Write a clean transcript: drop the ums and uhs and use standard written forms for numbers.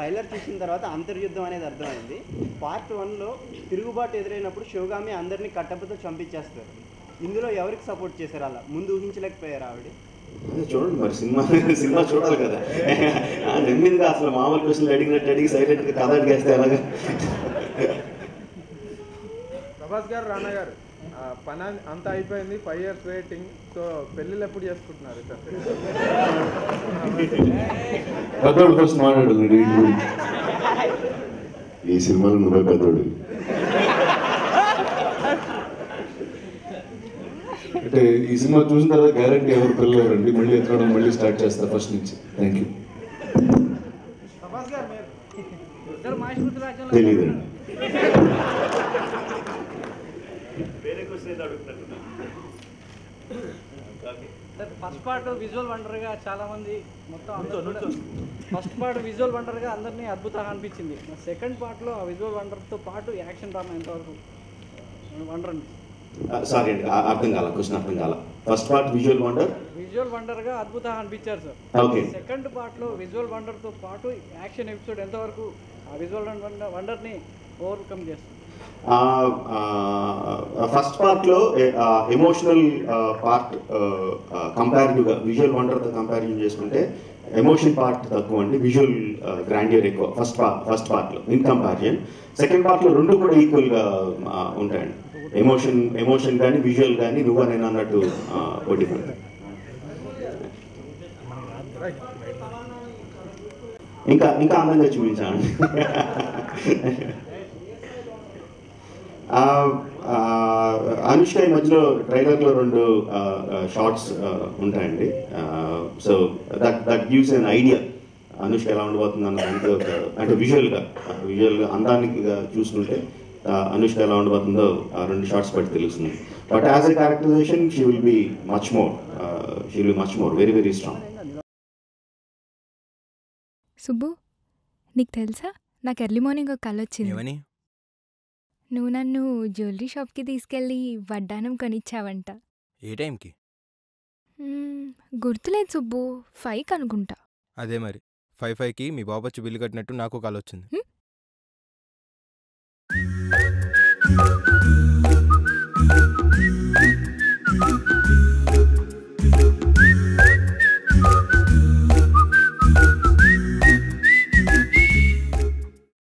Trailer చూసిన తర్వాత అంతర్యుద్ధం అనేది అర్థమైంది. పార్ట్ 1లో తిరుగుబాటు ఎదురైనప్పుడు శివగామి అందరినీ కట్టప్పతో చంపించేస్తారు. ఇందులో ఎవరికి సపోర్ట్ చేశారు? అలా ముందు ఊహించలేకపోయారు ఆవిడ? చూడండి మరి సినిమా చూడాలి కదా. నెమ్మదిగా అసలు మామూలు క్వశ్చన్లు అడిగి సైలెంట్గా కథ అడిగేస్తే ఎలాగా. ప్రభాస్ గారు, రానా గారు, పని అంతా అయిపోయింది, 5 years వెయిటింగ్. సో పెళ్ళిళ్ళు ఎప్పుడు చేసుకుంటున్నారు సార్? పెద్దోడు ఫస్ట్ మాట్లాడు. ఈ సినిమాలో నువ్వే పెద్దోడు. అంటే ఈ సినిమా చూసిన తర్వాత గ్యారంటీ ఎవరు పిల్లలేరండి. మళ్ళీ ఎత్తుకోవడం మళ్ళీ స్టార్ట్ చేస్తారు ఫస్ట్ నుంచి. Thank you. తెలీదండి. ఫస్ట్ పార్ట్ విజువల్ వండర్గా చాలా మంది ఫస్ట్ పార్ట్ విజువల్ వండర్గా అందరినీ అద్భుతంగా అనిపించింది. సెకండ్ పార్ట్లో ఆ విజువల్ వండర్తో పాటు యాక్షన్ డ్రామా ఎంతవరకు వండర్ అనిపించింది? సారీ అండి, అర్థం కాల క్వశ్చన్, అర్థం కాల. ఫస్ట్ పార్ట్ విజువల్ వండర్గా అద్భుతంగా అనిపించారు సార్. ఓకే. సెకండ్ పార్ట్లో విజువల్ వండర్తో పాటు యాక్షన్ ఎపిసోడ్ ఎంతవరకు ఆ విజువల్ వండర్ని ఓవర్కమ్ చేస్తుంది? ఫస్ట్ పార్ట్లో ఎమోషనల్ పార్ట్ కంపారిటివ్గా విజువల్ వండర్తో కంపారిజన్ చేసుకుంటే ఎమోషన్ పార్ట్ తక్కువ అండి, విజువల్ గ్రాండియర్ ఎక్కువ ఫస్ట్ పార్ట్లో ఇన్ కంపారిజన్. సెకండ్ పార్ట్లో రెండు కూడా ఈక్వల్గా ఉంటాయండి. ఎమోషన్ కానీ విజువల్ కానీ నువ్వు నేను అన్నట్టు డిఫరెంట్. ఇంకా అందంగా చూపించాను. అనుష్క ఈ మధ్యలో ట్రైలర్లో 2 షార్ట్స్ ఉంటాయండి. So that gives an idea Anushka ఎలా ఉండబోతుంది అన్న దానికి ఒక, అంటే విజువల్గా అందానికి చూసుకుంటే అనుష్క ఎలా ఉండబోతుందో 2 షార్ట్స్ బట్టి తెలుస్తుంది. But as a characterisation she will be much more very very strong. Subbu, నీకు తెలుసా నాకు ఎర్లీ మార్నింగ్ ఒక కల వచ్చింది. నువ్వు నన్ను జ్యువెలరీ షాప్కి తీసుకెళ్ళి వడ్డానం కొనిచ్చావంట. ఏ టైంకి? గుర్తులేదు సుబ్బు, 5కి అనుకుంటా. అదే మరి 5కి మీ బాబు వచ్చి బిల్లు కట్టినట్టు నాకు కాల్ వచ్చింది.